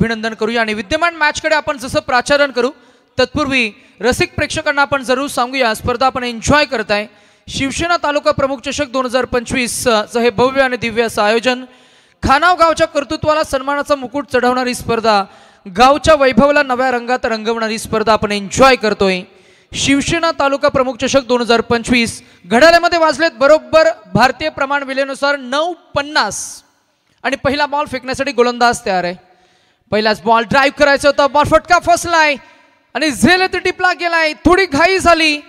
अभिनंदन करूया आणि विद्यमान मॅचकडे आपण जसं प्राचारण करू तत्पूर्वी रसिक प्रेक्षकांना आपण जरूर सांगूया स्पर्धा आपण एन्जॉय करताय। शिवसेना तालुका प्रमुख चषक 2025 चं हे भव्य आणि दिव्य असं आयोजन, खानाव गावच्या कर्तृत्वाला सन्मानाचा मुकुट चढवणारी स्पर्धा, गावच्या वैभवाला नव्या रंगात रंगवणारी स्पर्धा आपण एन्जॉय करतोय। शिवसेना तालुका प्रमुख चषक 2025 घड्याळामध्ये वाजलेत बरोबर भारतीय प्रमाण वेळेनुसार 9:50 आणि पहिला बॉल फेकण्यासाठी गोलंदाज तयार आहे। पहिलाच बॉल ड्राइव्ह करायचा होता, बॉल फटका फसलाय आणि झेल ते टिपला गेलाय, थोडी घाई झाली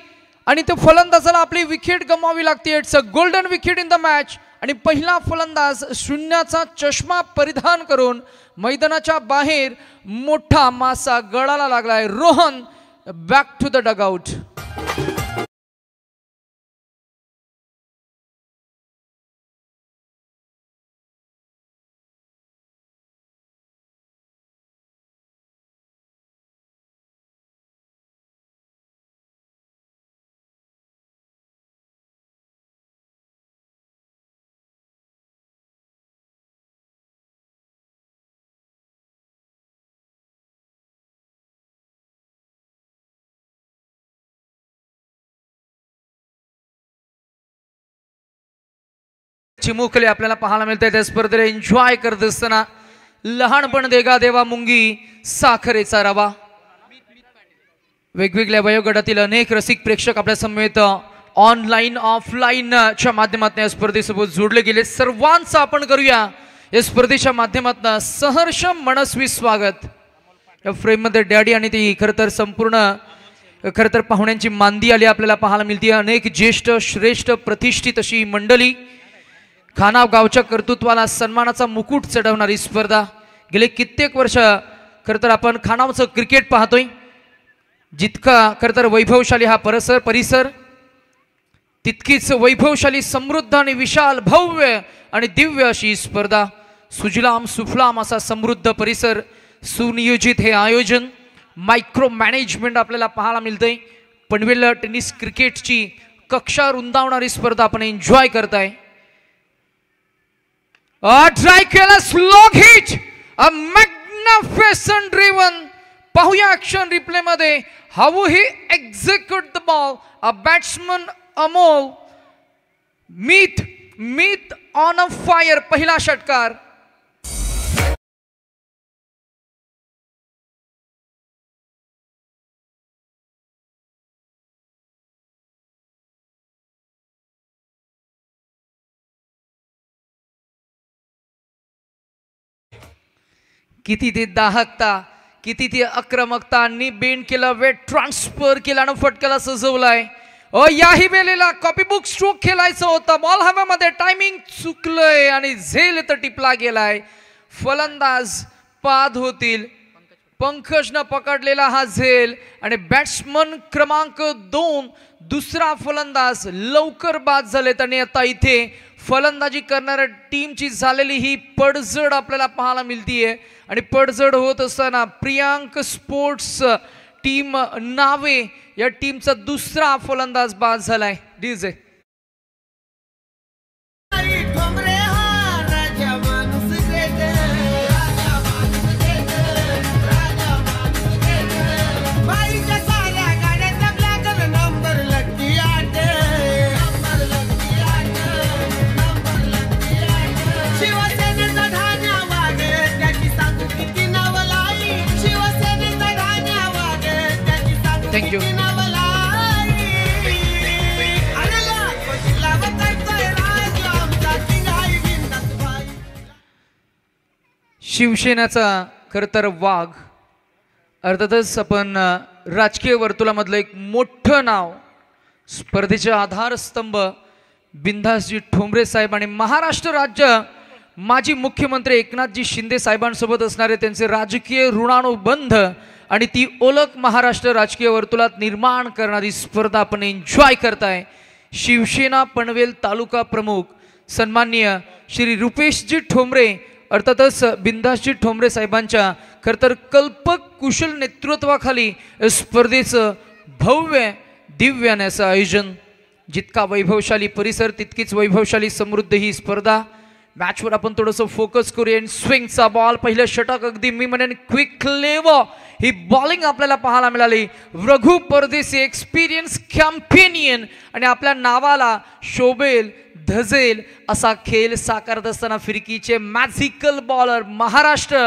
आणि ते फलंदाजाला आपली विकेट गमावावी लागते। It's a golden wicket in the match आणि पहिला फलंदाज शून्याचा चष्मा परिधान करून मैदानाच्या बाहेर मोठा मासा गळाला लागलाय। Rohan back to the dugout. चिमुकले आपल्याला पाहायला मिळते त्या स्पर्धेला एन्जॉय करत असताना लहानपण देगा देवा मुंगी साखरेचा रवा। वेगवेगळ्या वयोगटातील अनेक रसिक प्रेक्षक आपल्या समेत ऑनलाईन ऑफलाईन च्या माध्यमातून या स्पर्धेसोबत जोडले गेले। सर्वांचं आपण करूया या स्पर्धेच्या माध्यमातून सहर्ष मनस्वी स्वागत। या फ्रेम मध्ये डॅडी आणि ती खरतर संपूर्ण खरतर पाहुण्यांची मांदी आली आपल्याला पाहायला मिळते। अनेक ज्येष्ठ श्रेष्ठ प्रतिष्ठित अशी मंडळी, खानाव गावच्या कर्तृत्वाला सन्मानाचा मुकुट चढवणारी स्पर्धा। गेले कित्येक वर्ष खरतर आपण खानावचं क्रिकेट पाहतोय, जितका खरतर वैभवशाली हा परिसर तितकीच वैभवशाली समृद्ध आणि विशाल भव्य आणि दिव्य अशी स्पर्धा। सुजलाम सुफलाम असा समृद्ध परिसर, सुनियोजित हे आयोजन, मायक्रो मॅनेजमेंट आपल्याला पाहायला मिळतंय। पनवेल टेनिस क्रिकेटची कक्षा रुंदावणारी स्पर्धा आपण एन्जॉय करताय। ट्राय केला स्लोग हिट, अ मॅग्निफिसंट ड्रिवन। पाहूया ऍक्शन रिप्ले मध्ये how he execute the ball. A batsman Amol Meet on a fire. पहिला षटकार किती ते दाहकता, किती ती आक्रमकता, बेंड केला, वेट ट्रान्सफर केला आणि फटक्याला सजवलाय। याही वेळेला कॉपी बुक स्ट्रोक खेळायचा होता, बॉल हवेमध्ये टायमिंग चुकलंय आणि झेल तर टिपला गेलाय। फलंदाज बाद होतील, पंकजनं पकडलेला हा झेल आणि बॅट्समन क्रमांक 2 दुसरा फलंदाज लवकर बाद झालेत आणि आता इथे फलंदाजी करणाऱ्या टीमची झालेली ही पडझड आपल्याला पाहायला मिळतीये आणि पडझड होत असताना प्रियांक स्पोर्ट्स टीम नावे या टीमचा दुसरा फलंदाज बाद झालाय। DJ thank you. शिवसेनेचा खरतर वाघ, अर्थातच आपण राजकीय वर्तुळामधलं एक मोठं नाव, स्पर्धेचे आधारस्तंभ बिंदासजी ठोंबरे साहेब आणि महाराष्ट्र राज्य माजी मुख्यमंत्री एकनाथजी शिंदे साहेबांसोबत असणारे त्यांचे राजकीय ऋणानुबंध आणि ती ओळख महाराष्ट्र राजकीय वर्तुळात निर्माण करणारी स्पर्धा आपण एन्जॉय करताय। शिवसेना पनवेल तालुका प्रमुख सन्माननीय श्री रुपेशजी ठोंबरे अर्थातच बिंदासजी ठोंबरे साहेबांच्या खरतर कल्पक कुशल नेतृत्वाखाली स्पर्धेचं भव्य दिव्य असं आयोजन। जितका वैभवशाली परिसर तितकीच वैभवशाली समृद्ध ही स्पर्धा। मॅचवर आपण थोडंसं फोकस करूया. स्विंगचा बॉल, पहिलं षटक अगदी मी म्हणेन क्विक लेव ही बॉलिंग आपल्याला पाहायला मिळाली. रघु परदेशी एक्सपिरियन्स कॅम्पेनियन आणि आपल्या नावाला शोभेल धजेल असा खेळ साकारत असताना फिरकीचे मॅजिकल बॉलर महाराष्ट्र.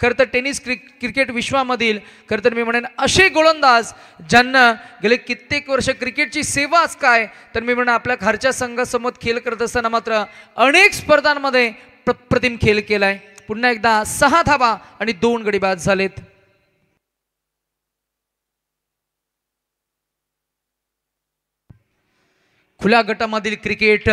खरं तर टेनिस क्रिकेट विश्वामधील खरं तर मी म्हणेन असे गोलंदाज ज्यांना गेले कित्येक वर्ष क्रिकेटची सेवाच काय तर मी म्हणेन आपल्या घरच्या संघासमोर खेळ करत असताना मात्र अनेक स्पर्धांमध्ये प्रप्रतिम खेळ केलाय. पुन्हा एकदा 6 धावा आणि 2 गडी बाद झालेत. खुल्या गटामधील क्रिकेट,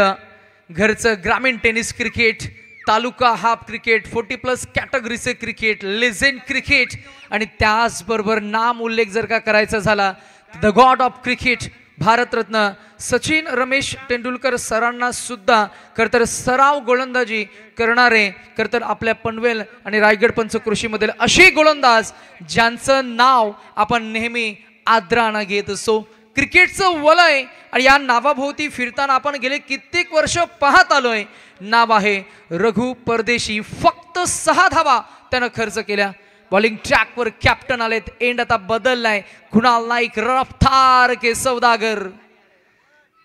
घरचं ग्रामीण tennis cricket, taluka half cricket, 40+ कॅटेगरीचे क्रिकेट, लेजेंड क्रिकेट आणि त्याचबरोबर नाम उल्लेख जर का करायचा झाला the god of cricket Bharat Ratna Sachin Ramesh Tendulkar सरांना सुद्धा खरंतर सराव गोलंदाजी करणारे खरंतर आपल्या पनवेल आणि रायगड पंचक्रोशीमधील असे गोलंदाज ज्यांचं नाव आपण नेहमी आदराने घेत असतो. क्रिकेटचं वलय आणि या नावाभोवती फिरताना आपण गेले कित्येक वर्ष पाहत आलोय. नाव आहे रघु परदेशी. फक्त 6 धावा त्यानं खर्च केल्या. बॉलिंग ट्रॅकवर कॅप्टन आलेत. एंड आता बदललाय. कुणाल नाईक रफ्तार के सौदागर.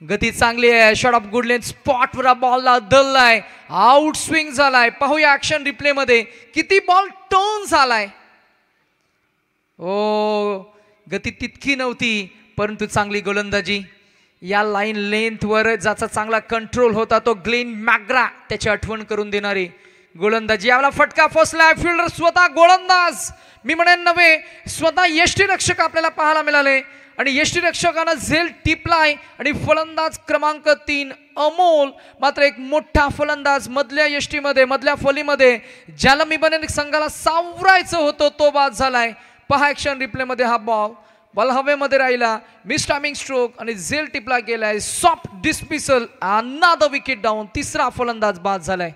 गती चांगली आहे. शॉट ऑफ गुड लेंथ स्पॉटवर बॉलला दललाय. आउट स्विंग झालाय. पाहूया ऍक्शन रिप्ले मध्ये किती बॉल टर्न झालाय. ओ गती तितकी नव्हती परंतु चांगली गोलंदाजी. या लाईन लेंथवर ज्याचा चांगला कंट्रोल होता तो ग्लेन मॅग्रा त्याची आठवण करून देणारी गोलंदाजी. याला फटका फसलाय. फिल्डर स्वतः गोलंदाज मी म्हणेन नव्हे स्वतः यष्टीरक्षक आपल्याला पाहायला मिळाले आणि यष्टीरक्षकानं झेल टिपलाय आणि फलंदाज क्रमांक 3 अमोल मात्र एक मोठा फलंदाज मधल्या यष्टीमध्ये मधल्या फलीमध्ये ज्याला मी म्हणेन संघाला सावरायचं होतं तो बाद झालाय. पहा ऍक्शन रिप्ले मध्ये हा बॉल हवेमध्ये राहिला. मिस टायमिंग स्ट्रोक आणि झेल टिपला गेलाय. Soft dismissal. Another wicket down. तिसरा फलंदाज बाद झालाय.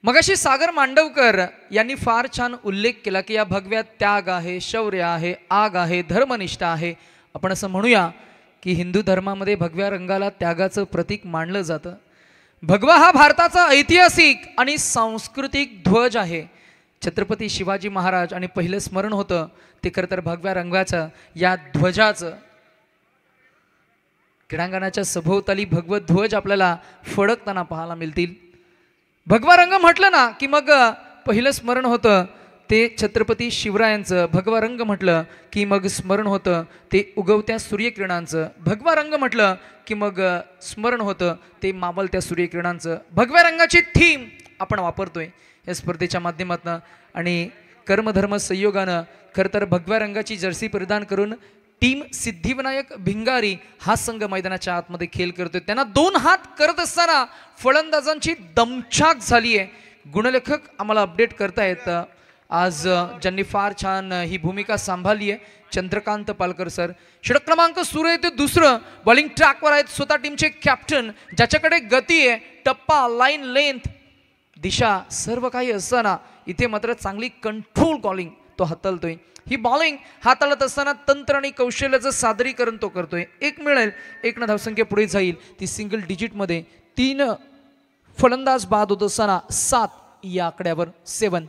मगाशी सागर मांडवकर यांनी फार छान उल्लेख केला की या भगव्यात त्याग आहे, शौर्य आहे, आग आहे, धर्मनिष्ठा आहे. आपण असं म्हणूया की हिंदू धर्मामध्ये भगव्या रंगाला त्यागाचं प्रतीक मानलं जातं. भगवा हा भारताचा ऐतिहासिक आणि सांस्कृतिक ध्वज आहे. छत्रपती शिवाजी महाराज आणि पहिलं स्मरण होतं ते खरं तर भगव्या रंगाचं या ध्वजाचं. क्रीडांगणाच्या सभोवताली भगवत ध्वज आपल्याला फडकताना पाहायला मिळतील. भगवा रंग म्हटलं ना की मग पहिलं स्मरण होतं ते छत्रपती शिवरायांचं. भगवा रंग म्हटलं की मग स्मरण होतं ते उगवत्या सूर्यकिरणांचं. भगवा रंग म्हटलं की मग स्मरण होतं ते मावळत्या सूर्यकिरणांचं. भगव्या रंगाची थीम आपण वापरतोय या स्पर्धेच्या माध्यमातून आणि कर्मधर्म संयोगानं खरं तर भगव्या रंगाची जर्सी परिधान करून टीम सिद्धिविनायक भिंगारी हा संघ मैदानाच्या आतमध्ये खेळ करतोय. त्यांना 2 हात करत असताना फलंदाजांची दमछाक झाली आहे. गुणलेखक आम्हाला अपडेट करतायत आज ज्यांनी फार छान ही भूमिका सांभाळली आहे चंद्रकांत पालकर सर. षटक क्रमांक सुरू आहे ते दुसरं. बॉलिंग ट्रॅकवर आहेत स्वतः टीमचे कॅप्टन ज्याच्याकडे गती आहे, टप्पा, लाईन लेंथ, दिशा सर्व काही असताना इथे मात्र चांगली कंट्रोल बॉलिंग तो हाताळतोय. ही बॉलिंग हाताळत असताना तंत्र आणि कौशल्याचं सादरीकरण तो करतोय. 1 मिळेल, 1 धावसंख्या पुढे जाईल. ती सिंगल डिजिटमध्ये 3 फलंदाज बाद होत असताना 7 या आकड्यावर 7.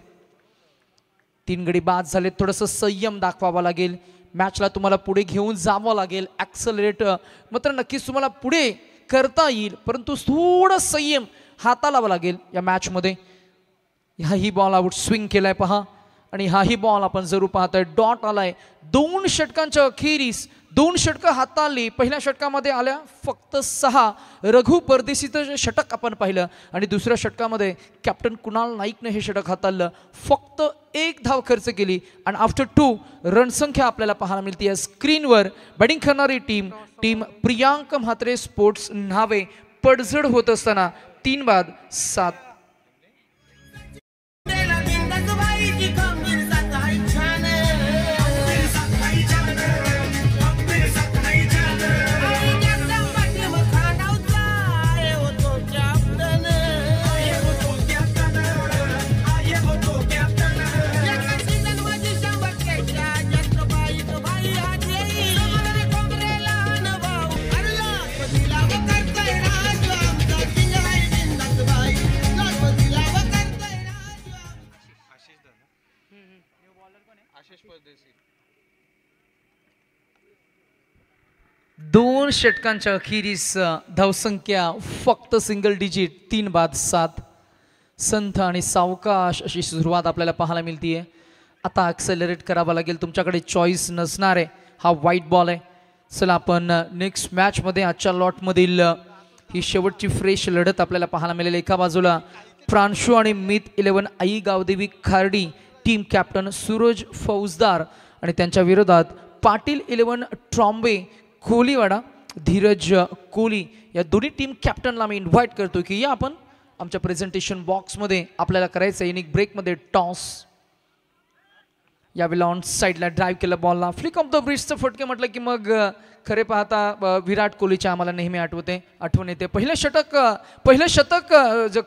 3 गडी बाद झाले. थोडंसं संयम दाखवावा लागेल. मॅचला तुम्हाला पुढे घेऊन जावं लागेल. ॲक्सलरेट मात्र नक्कीच तुम्हाला पुढे करता येईल परंतु थोडं संयम हाताळावा लागेल या मॅचमध्ये. ही बॉल आउट स्विंग केलाय पहा आणि हाही बॉल आपण जरूर पाहतोय. डॉट आलाय. 2 षटकांच्या अखेरीस 2 षटकं हाताळली. पहिल्या षटकामध्ये आल्या फक्त 6. रघु परदेशीचं षटक आपण पाहिलं आणि दुसऱ्या षटकामध्ये कॅप्टन कुणाल नाईकने हे षटक हाताळलं. फक्त 1 धाव खर्च केली आणि आफ्टर 2 रणसंख्या आपल्याला पाहायला मिळते या स्क्रीनवर. बॅटिंग करणारी टीम प्रियांक म्हात्रे स्पोर्ट्स नावे पडझड होत असताना 3-7. दोन षटकांच्या अखेरीस धावसंख्या फक्त सिंगल डिजिट 3-7. संथ आणि सावकाश अशी सुरुवात आपल्याला पाहायला मिळतीये. आता ॲक्सेलरेट करावं लागेल, तुमच्याकडे चॉईस नसणार आहे. हा व्हाईट बॉल आहे. चला आपण नेक्स्ट मॅचमध्ये आजच्या लॉटमधील ही शेवटची फ्रेश लढत आपल्याला पाहायला मिळेल. एका बाजूला प्रांशू आणि मित 11 आई गावदेवी खार्डी टीम कॅप्टन सूरज फौजदार आणि त्यांच्या विरोधात पाटील 11 ट्रॉम्बे कोलीवाडा धीरज कोली या दोन्ही टीम कॅप्टनला मी इन्व्हाइट करतो की या आपण आमच्या प्रेझेंटेशन बॉक्समध्ये आपल्याला करायचं इनिंग ब्रेकमध्ये टॉस. यावेळेला ऑन साईडला ड्राईव्ह केलं बॉलला, फ्लिक ऑफ द ब्रिजचं फटके म्हटलं की मग खरे पाहता विराट कोहलीच्या आम्हाला नेहमी आठवण येते. पहिलं शतक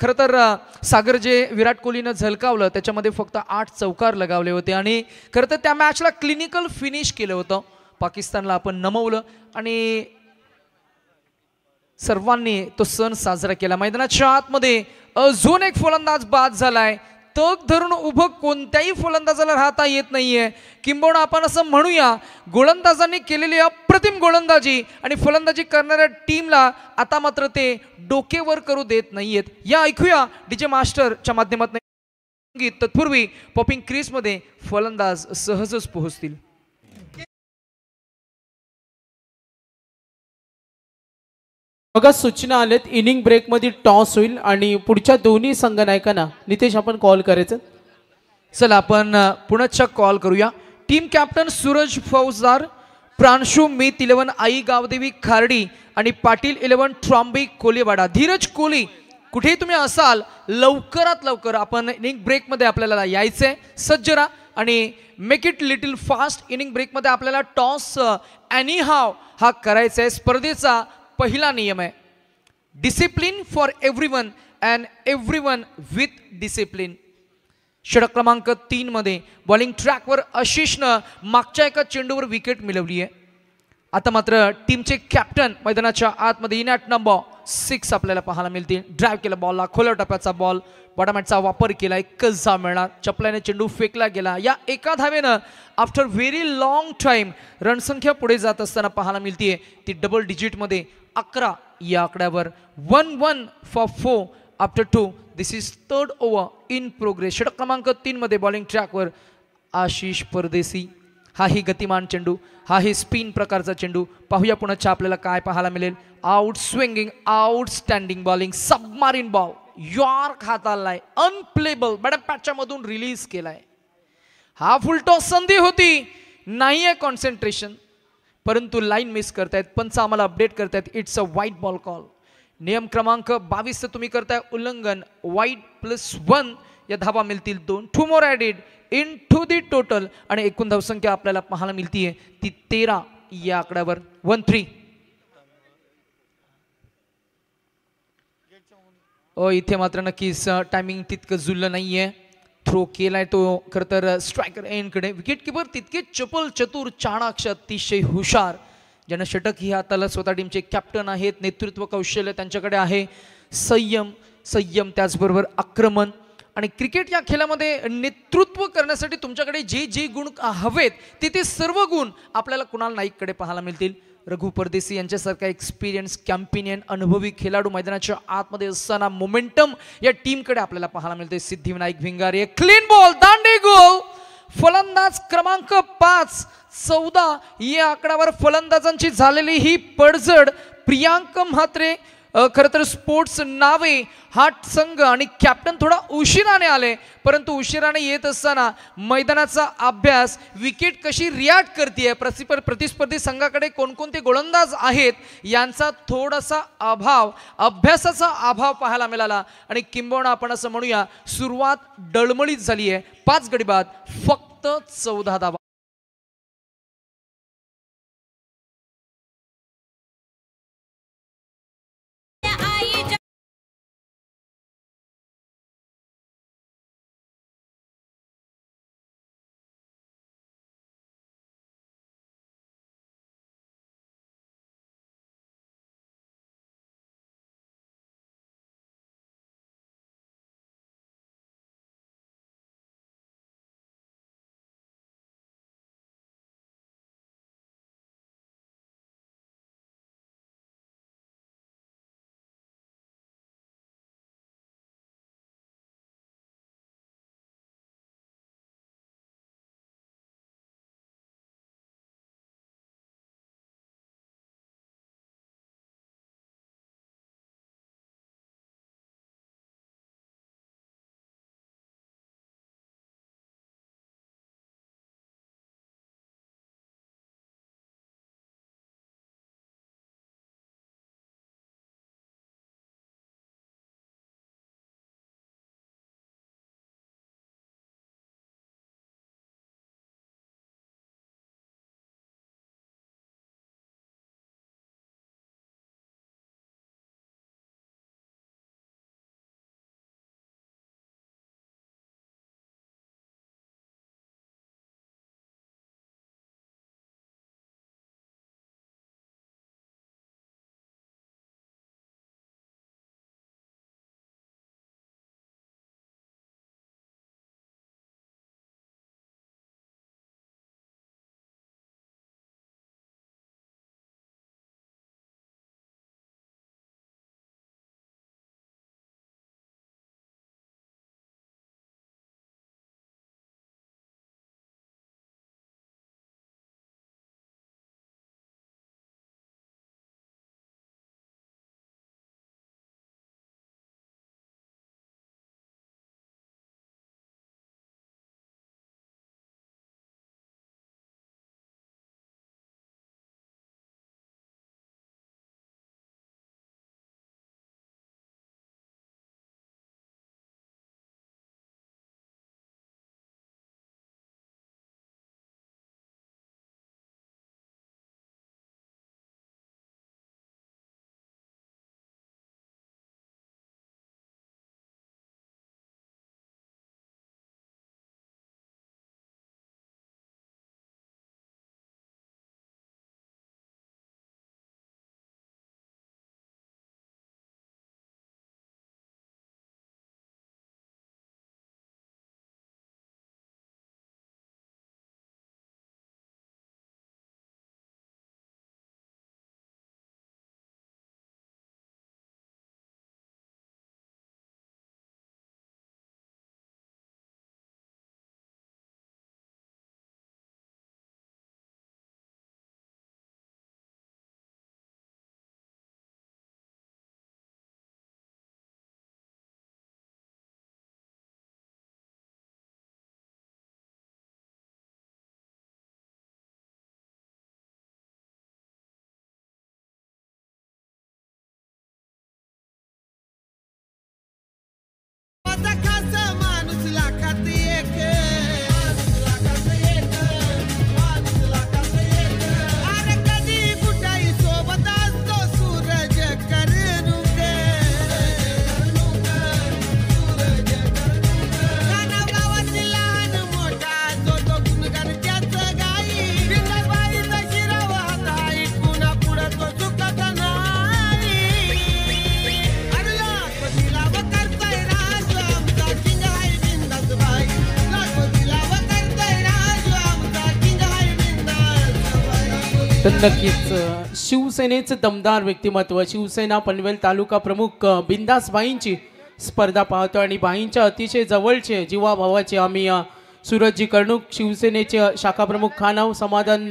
खरं तर सागर जे विराट कोहलीनं झलकावलं त्याच्यामध्ये फक्त 8 चौकार लगावले होते आणि खरं तर त्या मॅचला क्लिनिकल फिनिश केलं होतं. पाकिस्तानला आपण नमवलं आणि सर्वांनी तो सण साजरा केला. मैदानाच्या आतमध्ये अजून एक फलंदाज बाद झालाय. तग धरून उभं कोणत्याही फलंदाजाला राहता येत नाहीये. किंबहुना आपण असं म्हणूया गोलंदाजांनी केलेली अप्रतिम गोलंदाजी आणि फलंदाजी करणाऱ्या टीमला आता मात्र ते डोकेवर करू देत नाहीयेत. या ऐकूया डीजे मास्टरच्या माध्यमातून. तत्पूर्वी पॉपिंग क्रीजमध्ये फलंदाज सहजच पोहोचतील. बघा सूचना आलेत, इनिंग ब्रेक मध्ये टॉस होईल आणि पुढच्या दोन्ही संघनायकांना नितेश आपण कॉल करायचं. चला आपण पुन्हा कॉल करूया. टीम कॅप्टन सूरज फौजदार, प्रांशू मित 11 आई गावदेवी खार्डी आणि पाटील 11 ट्रॉम्बे कोलीवाडा धीरज कोली. कुठेही तुम्ही असाल लवकरात लवकर आपण इनिंग ब्रेकमध्ये आपल्याला यायचंय. सज्ज राहा आणि make it little fast. Inning ब्रेकमध्ये आपल्याला टॉस एनी हाव हा करायचा आहे. स्पर्धेचा पहिला नियम आहे discipline for everyone and everyone with discipline. षटक क्रमांक 3 मध्ये बॉलिंग ट्रॅकवर आशिषनं मागच्या एका चेंडूवर विकेट मिळवली आहे. आता मात्र टीमचे कॅप्टन मैदानाच्या आतमध्ये इन ॲट नंबर 6 आपल्याला पाहायला मिळतील. ड्राईव्ह केला बॉलला, खोल्या टप्प्याचा बॉल, बॉटमॅटचा वापर केला, एकच धाव मिळणार. चपल्याने चेंडू फेकला गेला. या एका धावेनं आफ्टर व्हेरी लॉंग टाइम रणसंख्या पुढे जात असताना पाहायला मिळतीये ती डबल डिजिटमध्ये 11 या आकड्यावर. 1-1 for 4 after 2. This is third over in progress. षटक क्रमांक 3 मध्ये बॉलिंग ट्रॅकवर आशिष परदेसी. हाही गतिमान चेंडू, हाही स्पिन प्रकारचा चेंडू. पाहूया पुन्हा आपल्याला काय पाहायला मिळेल. Out swinging, outstanding bowling, submarine ball, यॉर्क हाताळलाय, अनप्लेबल बॅट पॅचच्या मधून रिलीज केलाय. हा फुलटॉस संधी होती, नाहीये कॉन्सन्ट्रेशन, परंतु लाईन मिस करतायत. पंच आम्हाला अपडेट करतायत it's a white ball call. नियम क्रमांक 22 तुम्ही करताय उल्लंघन. व्हाईट +1 या धावा मिळतील 2. 2 more added into the total आणि एकूण धावसंख्या आपल्याला पाहायला मिळतीये ती 13 या आकड्यावर. 1-3. इथे मात्र नक्कीच टायमिंग तितकं जुळलं नाहीये. थ्रो केलाय तो खरं तर स्ट्रायकर एंडकडे. विकेट किपर तितके चपल, चतुर, चाणाक्ष, अतिशय हुशार, ज्यांना षटक ही हाताला स्वतः टीमचे कॅप्टन आहेत. नेतृत्व कौशल्य त्यांच्याकडे आहे. संयम त्याचबरोबर आक्रमण. आणि क्रिकेट या खेळामध्ये नेतृत्व करण्यासाठी तुमच्याकडे जे गुण हवेत ते सर्व गुण आपल्याला कुणाल नाईककडे पाहायला मिळतील. रघु परदेसी यांच्यासारखा एक्सपिरियन्स कॅम्पिनियन अनुभवी खेळाडू मैदानाच्या आतमध्ये असताना मोमेंटम या टीमकडे आपल्याला पाहायला मिळते. सिद्धिविनायक भिंगारे, क्लीन बॉल, दांडे गोल. फलंदाज क्रमांक 5, 14 या आकड्यावर फलंदाजांची झालेली ही पडझड. प्रियांक म्हात्रे खरं तर स्पोर्ट्स नावे हा संघ आणि कॅप्टन थोडा उशिराने आले, परंतु उशिराने येत असताना मैदानाचा अभ्यास, विकेट कशी रिॲक्ट करते, प्रतिस्पर्धी संघाकडे कोणकोणते गोलंदाज आहेत यांचा थोडासा अभ्यासाचा अभाव पाहायला मिळाला आणि किंबहुना आपण असं म्हणूया सुरुवात डळमळीत झाली आहे. 5 गडी बाद, फक्त 14 धावा. तर नक्कीच शिवसेनेचे दमदार व्यक्तिमत्व, शिवसेना पनवेल तालुका प्रमुख बिंदास भाईंची स्पर्धा पाहतो आणि भाईंच्या अतिशय जवळचे जीवाभावाचे आम्ही सूरजजी कर्णुक, शिवसेनेचे शाखा प्रमुख खानाव समाधान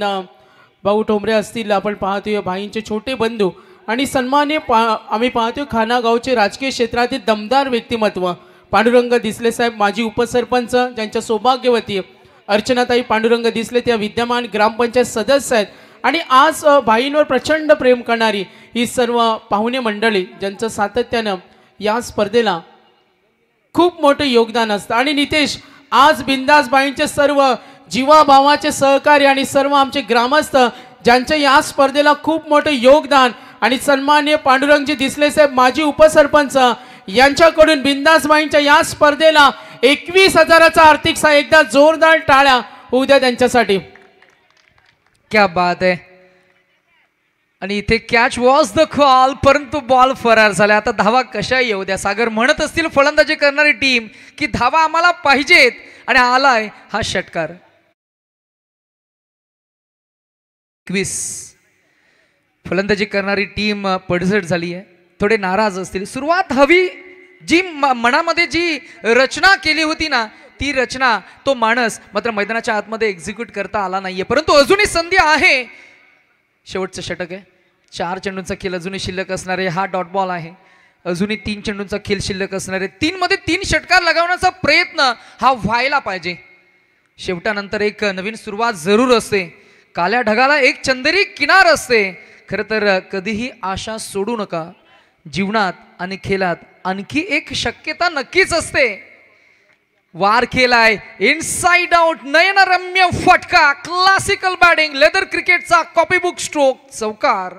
भाऊ ठोंबरे असतील, आपण पाहतोय भाईंचे छोटे बंधू आणि सन्मान्य आम्ही पाहतोय खाना गावचे राजकीय क्षेत्रातील दमदार व्यक्तिमत्व पांडुरंग दिसले साहेब, माजी उपसरपंच ज्यांच्या सौभाग्यवती अर्चनाताई पांडुरंग दिसले, त्या विद्यमान ग्रामपंचायत सदस्य आहेत आणि आज भाईंवर प्रचंड प्रेम करणारी ही सर्व पाहुणे मंडळी ज्यांचं सातत्यानं या स्पर्धेला खूप मोठं योगदान असतं. आणि नितेश, आज बिंदासबाईंचे सर्व जीवाभावाचे सहकारी आणि सर्व आमचे ग्रामस्थ ज्यांचे या स्पर्धेला खूप मोठं योगदान आणि सन्मान्य पांडुरंगजी दिसले साहेब माजी उपसरपंच यांच्याकडून बिंदासबाईंच्या या स्पर्धेला 21,000चा आर्थिक सहाय्य. एकदा जोरदार टाळ्या होऊ द्या त्यांच्यासाठी. क्या बात आहे. आणि इथे कॅच वॉज द कॉल, परंतु बॉल फरार झाला. आता धावा कशा येऊ द्या. सागर म्हणत असतील फलंदाजी करणारी टीम की धावा आम्हाला पाहिजेत आणि आलाय हा षटकार. 21 फलंदाजी करणारी टीम पडझड झाली आहे. थोडे नाराज असतील. सुरुवात हवी जी मनामध्ये जी रचना केली होती ना, ती रचना तो माणस मात्र मैदानाच्या आतमध्ये एक्झिक्यूट करता आला नाहीये. परंतु अजूनही संधी आहे. शेवटचं षटक आहे. 4 चेंडूंचा खेळ अजूनही शिल्लक असणारे. हा डॉट बॉल आहे. अजूनही 3 चेंडूंचा खेळ शिल्लक असणारे. 3 मध्ये 3 षटकार लगावण्याचा प्रयत्न हा व्हायला पाहिजे. शेवटानंतर एक नवीन सुरुवात जरूर असते. काल्या ढगाला एक चंदेरी किनार असते. खरं तर कधीही आशा सोडू नका. जीवनात आणि खेळात आणखी एक शक्यता नक्कीच असते. वार केलाय इनसाइड आउट, नयनरम्य फटका, क्लासिकल बॅटिंग, लेदर क्रिकेटचा कॉपीबुक स्ट्रोक, चौकार.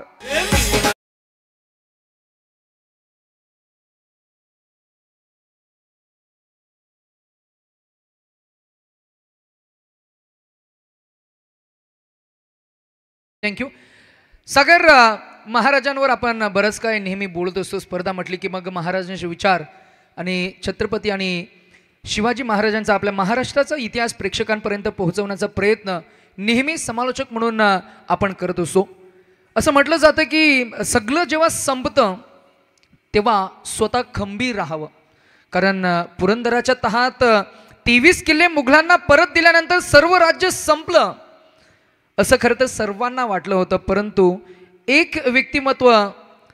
थँक्यू. सागर, महाराजांवर आपण बरंच काय नेहमी बोलत असतो. स्पर्धा म्हटली की मग महाराजांचे विचार आणि छत्रपती आणि शिवाजी महाराजांचा आपल्या महाराष्ट्राचा इतिहास प्रेक्षकांपर्यंत पोहोचवण्याचा प्रयत्न नेहमी समालोचक म्हणून आपण करत असतो. असं म्हटलं जातं की सगळं जेव्हा संपतं तेव्हा स्वतः खंबीर राहावं. कारण पुरंदराच्या तहात 23 किल्ले मुघलांना परत दिल्यानंतर सर्व राज्य संपलं असं खरं तर सर्वांना वाटलं होतं. परंतु एक व्यक्तिमत्व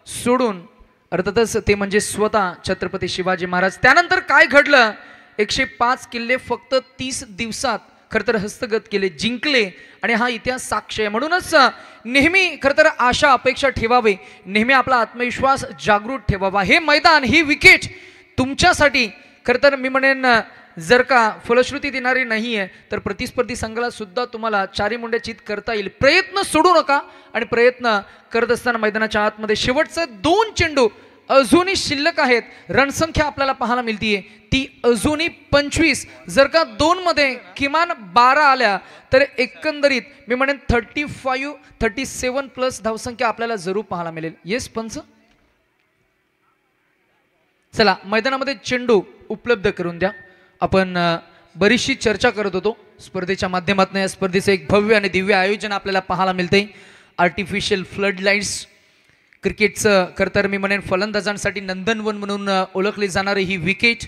सोडून, अर्थातच ते म्हणजे स्वतः छत्रपती शिवाजी महाराज. त्यानंतर काय घडलं? 105 किल्ले फक्त 30 दिवसात खरं तर हस्तगत केले, जिंकले आणि हा इतिहास साक्ष आहे. म्हणूनच नेहमी खरं तर आशा अपेक्षा ठेवावी. नेहमी आपला आत्मविश्वास जागृत ठेवावा. हे मैदान, ही विकेट तुमच्यासाठी खरं तर मी म्हणेन जर का फलश्रुती देणारी नाही आहे तर प्रतिस्पर्धी संघाला सुद्धा तुम्हाला चारी मुंड्या चित करता येईल. प्रयत्न सोडू नका. आणि प्रयत्न करत असताना मैदानाच्या आतमध्ये शेवटचे 2 चेंडू अजूनही शिल्लक आहेत. रणसंख्या आपल्याला पाहायला मिळतीये ती अजूनही 25. जर का 2 मध्ये किमान 12 आल्या तर एकंदरीत मी म्हणेन 37 प्लस धावसंख्या आपल्याला जरूर पाहायला मिळेल. येस पंच. चला मैदानामध्ये चेंडू उपलब्ध करून द्या. आपण बरीचशी चर्चा करत होतो स्पर्धेच्या माध्यमातून. या स्पर्धेचं एक भव्य आणि दिव्य आयोजन आपल्याला पाहायला मिळते. आर्टिफिशियल फ्लड लाईट्स, क्रिकेटचं खरं तर मी म्हणेन फलंदाजांसाठी नंदनवन म्हणून ओळखली जाणारी ही विकेट,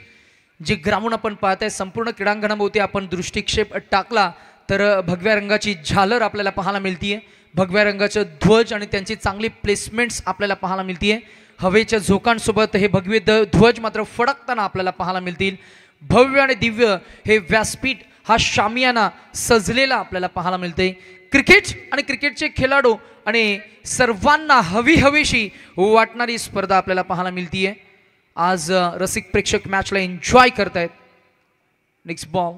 जी ग्राउंड आपण पाहताय संपूर्ण क्रीडांगणाभोवती आपण दृष्टिक्षेप टाकला तर भगव्या रंगाची झालर आपल्याला पाहायला मिळतीये. भगव्या रंगाचं ध्वज आणि त्यांची चांगली प्लेसमेंट्स आपल्याला पाहायला मिळतीये. हवेच्या झोकांसोबत हे भगवे ध्वज मात्र फडकताना आपल्याला पाहायला मिळतील. भव्य आणि दिव्य हे व्यासपीठ, हा शामियाना सजलेला आपल्याला पाहायला मिळते. क्रिकेट आणि क्रिकेटचे खेळाडू आणि सर्वांना हवीशी वाटणारी स्पर्धा आपल्याला पाहायला मिळतीये. आज रसिक प्रेक्षक मॅचला एन्जॉय करतायत. Next ball,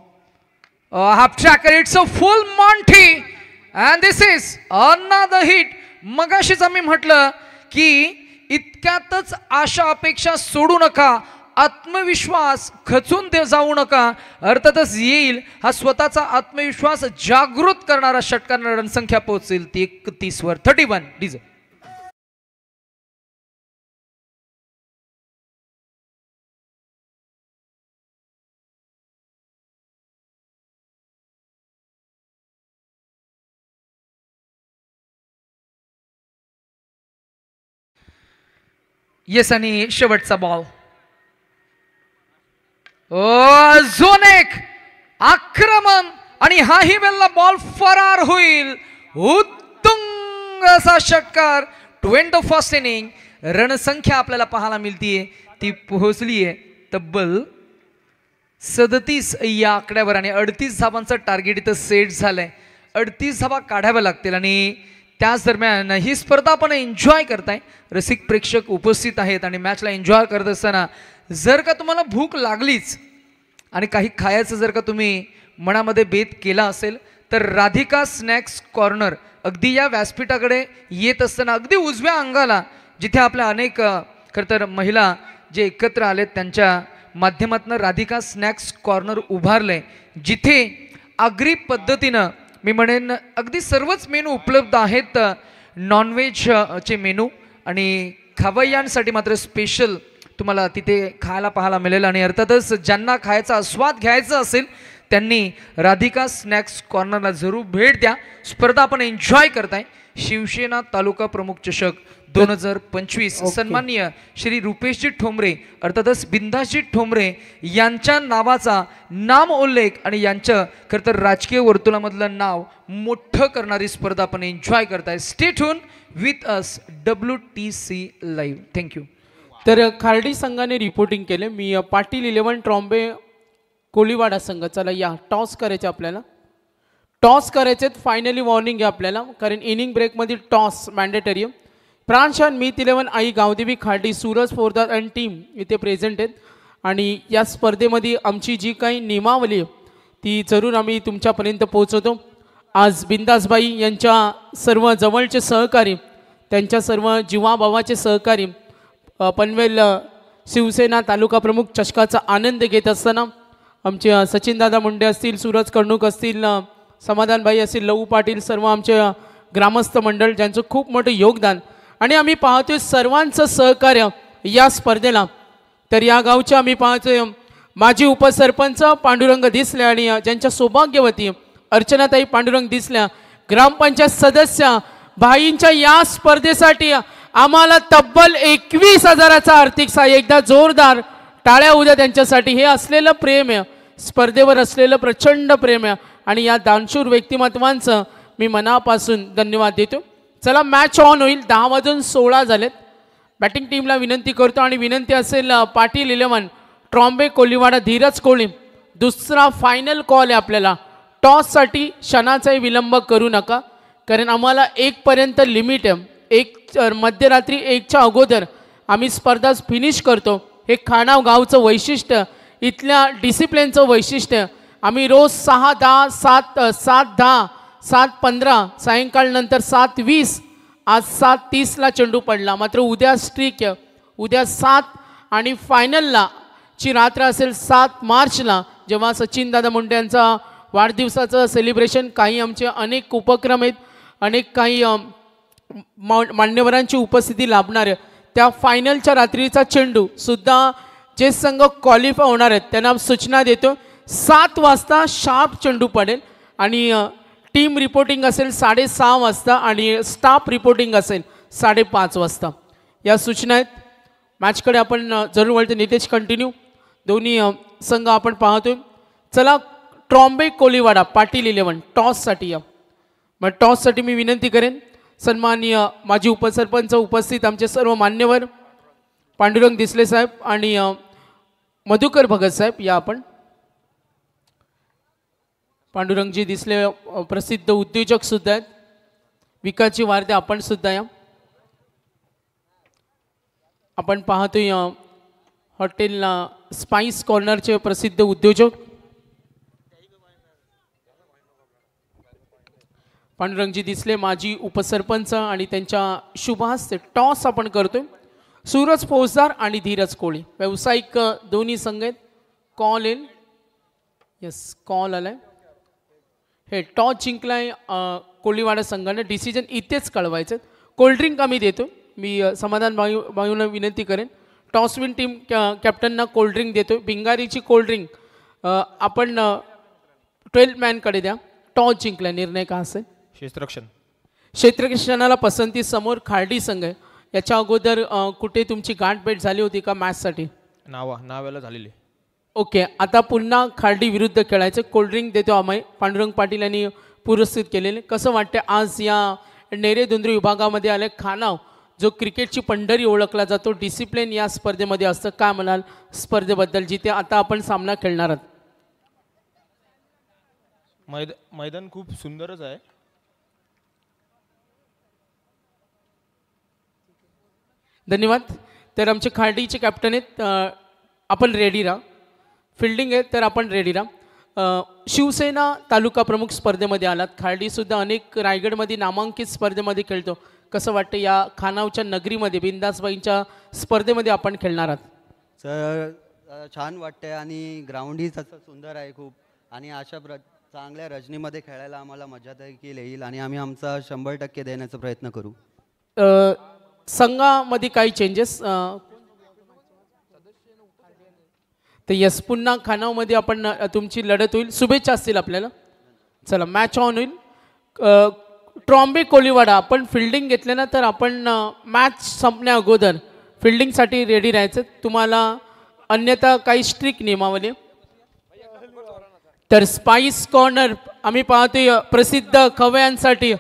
half tracker, it's a full Monty and this is another hit. मगाशीच आम्ही म्हटलं की इतक्यातच आशा अपेक्षा सोडू नका, आत्मविश्वास खचून ते जाऊ नका. अर्थातच येईल हा स्वतःचा आत्मविश्वास जागृत करणारा षटकार. रणसंख्या पोहोचेल ती 31 वर. 31 डीजे. येस आणि शेवटचा बॉल. अजून एक आक्रमण आणि हाही वेळेला बॉल फरार होईल. उत्तुंग असा षटकार वेन द फर्स्ट इनिंग रणसंख्या आपल्याला पाहायला मिळतीये ती पोहोचली आहे तब्बल 37 या आकड्यावर आणि 38 धावांचं टार्गेट इथं सेट झालंय. 38 धावा काढाव्या लागतील आणि त्याच दरम्यान ही स्पर्धा आपण एन्जॉय करताय. रसिक प्रेक्षक उपस्थित आहेत आणि मॅचला एन्जॉय करत असताना जर का तुम्हाला भूक लागलीच आणि काही खायचं जर का तुम्ही मनामध्ये बेत केला असेल तर राधिका स्नॅक्स कॉर्नर अगदी या व्यासपीठाकडे येत असताना अगदी उजव्या अंगाला जिथे आपल्या अनेक खरं तर महिला जे एकत्र आलेत त्यांच्या माध्यमातून राधिका स्नॅक्स कॉर्नर उभारलंय जिथे आगरी पद्धतीनं मी म्हणेन अगदी सर्वच मेनू उपलब्ध आहेत. नॉनव्हेज चे मेनू आणि खवय्यांसाठी मात्र स्पेशल तुम्हाला तिथे खायला पाहायला मिळेल आणि अर्थातच ज्यांना खायचा आस्वाद घ्यायचा असेल त्यांनी राधिका स्नॅक्स कॉर्नरला जरूर भेट द्या. स्पर्धा आपण एन्जॉय करताय. शिवसेना तालुका प्रमुख चषक 2025 सन्माननीय श्री रुपेशजी ठोंबरे अर्थातच बिंदासजी ठोंबरे यांच्या नावाचा नाम उल्लेख आणि यांचं खरं तर राजकीय वर्तुळामधलं नाव मोठं करणारी स्पर्धा आपण एन्जॉय करताय. Stay tune with us WTC live. Thank you. तर खार्डी संघाने रिपोर्टिंग केले. मी पाटील 11 ट्रॉम्बे कोलीवाडा संघ. चला या टॉस करायचे आपल्याला. टॉस करायचे फायनली वॉर्निंग आहे आपल्याला कारण इनिंग ब्रेकमध्ये टॉस मॅन्डेटरी आहे. प्रांशान मीत 11 आई गावदेवी खार्डी सूरज पोरदार अँड टीम इथे प्रेझेंट आहेत आणि या स्पर्धेमध्ये आमची जी काही नियमावली आहे ती जरूर आम्ही तुमच्यापर्यंत पोहोचवतो. आज बिंदासबाई यांच्या सर्व जवळचे सहकारी त्यांच्या सर्व जीवाभावाचे सहकारी पनवेल शिवसेना तालुका प्रमुख चषकाचा आनंद घेत असताना आमचे सचिनदादा मुंडे असतील, सूरज कर्णूक असतील, समाधानबाई असतील, लहू पाटील, सर्व आमचे ग्रामस्थ मंडळ ज्यांचं खूप मोठं योगदान आणि आम्ही पाहतोय सर्वांचं सहकार्य या स्पर्धेला. तर या गावचे आम्ही पाहतोय माजी उपसरपंच पांडुरंग दिसले आणि ज्यांच्या सौभाग्यवती अर्चनाताई पांडुरंग दिसल्या, ग्रामपंचायत सदस्य भाईंच्या या स्पर्धेसाठी आम्हाला तब्बल 21,000चा आर्थिक सहाय्य. एकदा जोरदार टाळ्या उद्या त्यांच्यासाठी. हे असलेलं प्रेम आहे, स्पर्धेवर असलेलं प्रचंड प्रेम आहे आणि या दानशूर व्यक्तिमत्वांचं मी मनापासून धन्यवाद देतो. चला मॅच ऑन होईल. 10:16 झालेत. बॅटिंग टीमला विनंती करतो आणि विनंती असेल पाटील 11 ट्रॉम्बे कोलीवाडा धीरज कोळी दुसरा फायनल कॉल आहे आपल्याला. टॉससाठी क्षणाचाही विलंब करू नका कारण आम्हाला 1 पर्यंत लिमिट आहे. 1 मध्यरात्री 1च्या अगोदर आम्ही स्पर्धा फिनिश करतो. हे खानाव गावचं वैशिष्ट्य, इथल्या डिसिप्लिनचं वैशिष्ट्य. आम्ही रोज 6:10 7:10 7:15 सायंकाळ नंतर 7:20 आज 7:30ला चेंडू पडला. मात्र उद्या स्ट्रीक आहे. उद्या 7 आणि फायनलला ची रात्र असेल 7 मार्चला जेव्हा सचिनदादा मुंडे यांचा वाढदिवसाचं सेलिब्रेशन. काही आमचे अनेक उपक्रम आहेत, अनेक काही मान्यवरांची उपस्थिती लाभणार आहे. त्या फायनलच्या रात्रीचा चेंडू सुद्धा जे संघ क्वालिफाय होणार आहेत त्यांना सूचना देतो 7 वाजता शार्प चेंडू पडेल आणि टीम रिपोर्टिंग असेल 6:30 वाजता आणि स्टाफ रिपोर्टिंग असेल 5:30 वाजता. या सूचना आहेत. मॅचकडे आपण जरूर वळते. नितेश कंटिन्यू. दोन्ही संघ आपण पाहतोय. चला ट्रॉम्बे कोलीवाडा पाटील 11 टॉससाठी या. मग टॉससाठी मी विनंती करेन सन्माननीय माजी उपसरपंच उपस्थित आमचे सर्व मान्यवर पांडुरंग दिसले साहेब आणि मधुकर भगत साहेब या. आपण पांडुरंगजी दिसले प्रसिद्ध उद्योजक सुद्धा आहेत. विकासजी वारदे आपण सुद्धा या. आपण पाहतोय हॉटेल स्पाइस कॉर्नरचे प्रसिद्ध उद्योजक पांडुरंगजी दिसले माजी उपसरपंच आणि त्यांच्या शुभ हस्ते टॉस आपण करतोय. सूरज फौजदार आणि धीरज कोळी व्यावसायिक दोन्ही संघ आहेत. कॉल येईल. यस कॉल आलाय. हे टॉस जिंकलाय कोळीवाडा संघाने. डिसिजन इथेच कळवायचं. कोल्ड्रिंक आम्ही देतो. मी समाधान भाऊंना विनंती करेन टॉस विन टीम कॅप्टनना कोल्ड्रिंक देतो. भिंगारीची कोल्ड्रिंक आपण 12 मॅनकडे द्या. टॉस जिंकला. निर्णय का असेल? क्षेत्ररक्षणाला पसंती. समोर खार्डी संघ आहे. याच्या अगोदर कुठे तुमची गाठभेट झाली होती का मॅचसाठी? नाव्याला झालेली. ओके. आता पुन्हा खार्डी विरुद्ध खेळायचं. कोल्ड्रिंक देतो आम्ही. पांडुरंग पाटील यांनी पुरस्कृत केलेले. कसं वाटतं आज या नेरे दुंद्री विभागामध्ये आले खानाव जो क्रिकेटची पंढरी ओळखला जातो, डिसिप्लिन या स्पर्धेमध्ये असतं. काय म्हणाल स्पर्धेबद्दल, जिथे आता आपण सामना खेळणार आहात? मैदान खूप सुंदरच आहे. धन्यवाद. तर आमचे खार्डीचे कॅप्टन आहेत, आपण रेडी राहा. फिल्डिंग आहे तर आपण रेडी राहा. शिवसेना तालुका प्रमुख स्पर्धेमध्ये आलात. खार्डीसुद्धा अनेक रायगडमध्ये नामांकित स्पर्धेमध्ये खेळतो. कसं वाटतं या खानावच्या नगरीमध्ये बिंदासबाईंच्या स्पर्धेमध्ये आपण खेळणार आहात? सर छान वाटतंय आणि ग्राउंडही तसं सुंदर आहे खूप, आणि अशा चांगल्या रजनीमध्ये खेळायला आम्हाला मजा देखील येईल आणि आम्ही आमचा 100% देण्याचा प्रयत्न करू. संघामध्ये काही चेंजेस तर यस, पुन्हा खानावमध्ये आपण तुमची लढत होईल. शुभेच्छा असतील आपल्याला. चला मॅच ऑन होईल. ट्रॉम्बे कोलीवाडा, आपण फिल्डिंग घेतले ना तर आपण मॅच संपण्या अगोदर फिल्डिंगसाठी रेडी राहायचं. तुम्हाला अन्यथा काही स्ट्रिक्ट नियमावली. तर स्पाइस कॉर्नर आम्ही पाहतोय प्रसिद्ध खवयांसाठी.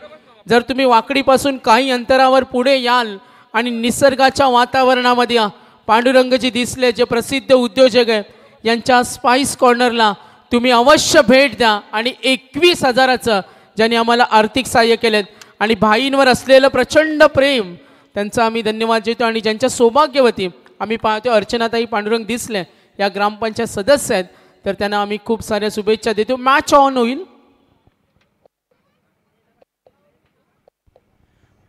जर तुम्ही वाकडीपासून काही अंतरावर पुढे याल आणि निसर्गाच्या वातावरणामध्ये पांडुरंगजी दिसले, जे प्रसिद्ध उद्योजक आहे, यांच्या स्पाइस कॉर्नरला तुम्ही अवश्य भेट द्या. आणि 21,000चं ज्यांनी आम्हाला आर्थिक सहाय्य केलेत आणि भाईंवर असलेलं प्रचंड प्रेम, त्यांचा आम्ही धन्यवाद देतो. आणि ज्यांच्या सौभाग्यवती आम्ही पाहतो अर्चनाताई पांडुरंग दिसले, या ग्रामपंचायत सदस्य आहेत, तर त्यांना आम्ही खूप साऱ्या शुभेच्छा देतो. मॅच ऑन होईल.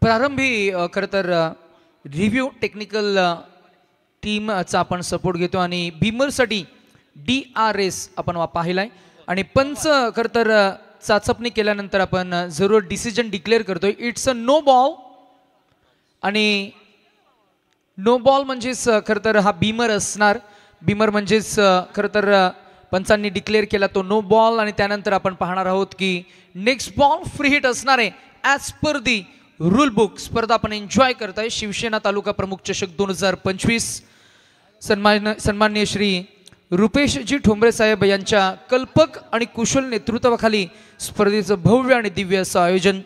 प्रारंभी खरं तर रिव्ह्यू टेक्निकल टीमचा आपण सपोर्ट घेतो आणि बीमरसाठी DRS आपण पाहिलाय. आणि पंच खरं तर चाचपणी केल्यानंतर आपण जरूर डिसिजन डिक्लेअर करतोय. इट्स अ नो बॉल, आणि नो बॉल म्हणजेच खरं तर हा बीमर असणार. बीमर म्हणजेच खरं तर पंचांनी डिक्लेअर केला तो नो बॉल. आणि त्यानंतर आपण पाहणार आहोत की नेक्स्ट बॉल फ्री हिट असणार आहे ॲज पर दी रूल बुक. स्पर्धा आपण एन्जॉय करताय. शिवसेना तालुका प्रमुख चषक 2025 सन्माननीय श्री रुपेशजी ठोंबरे साहेब यांच्या कल्पक आणि कुशल नेतृत्वाखाली स्पर्धेचं भव्य आणि दिव्य असं आयोजन.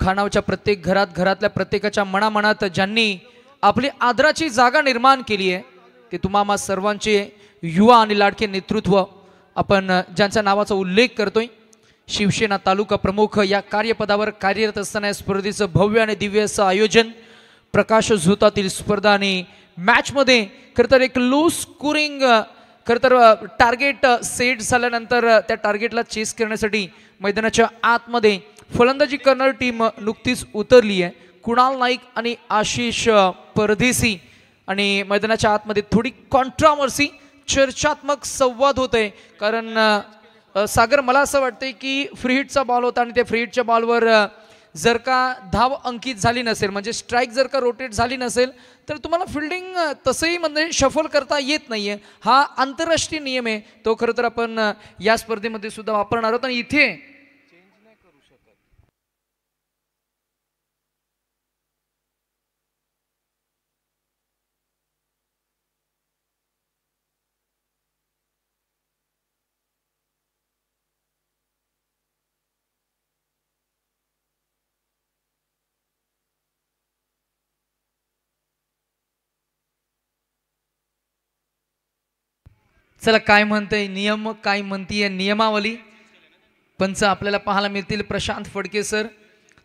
खानावच्या प्रत्येक घरातल्या प्रत्येकाच्या मनामनात ज्यांनी आपली आदराची जागा निर्माण केली आहे, ते तुम्हा सर्वांचे युवा आणि लाडके नेतृत्व आपण ज्यांच्या नावाचा उल्लेख करतोय. शिवसेना तालुका प्रमुख या कार्यपदावर कार्यरत असताना या स्पर्धेचं भव्य आणि दिव्य असं आयोजन. प्रकाश झोतातील स्पर्धा आणि मॅचमध्ये खरं तर एक लो स्कोरिंग खरं तर टार्गेट सेट झाल्यानंतर त्या टार्गेटला चेस करण्यासाठी मैदानाच्या आतमध्ये फलंदाजी करणारी टीम नुकतीच उतरली आहे. कुणाल नाईक आणि आशिष परदेसी. आणि मैदानाच्या आतमध्ये थोडी कॉन्ट्रावर्सी, चर्चात्मक संवाद होतोय. कारण सागर, मला असं वाटतंय की फ्री हिटचा बॉल होता आणि त्या फ्री हिटच्या बॉलवर जर का धाव अंकित झाली नसेल, म्हणजे स्ट्राईक जर का रोटेट झाली नसेल, तर तुम्हाला फिल्डिंग तसंही म्हणजे शफल करता येत नाहीये. हा आंतरराष्ट्रीय नियम आहे, तो खरं तर आपण या स्पर्धेमध्ये सुद्धा वापरणार आहोत. आणि इथे चला काय म्हणतंय नियम, काय म्हणतीये नियमावली. पंच आपल्याला पाहायला मिळतील प्रशांत फडके सर,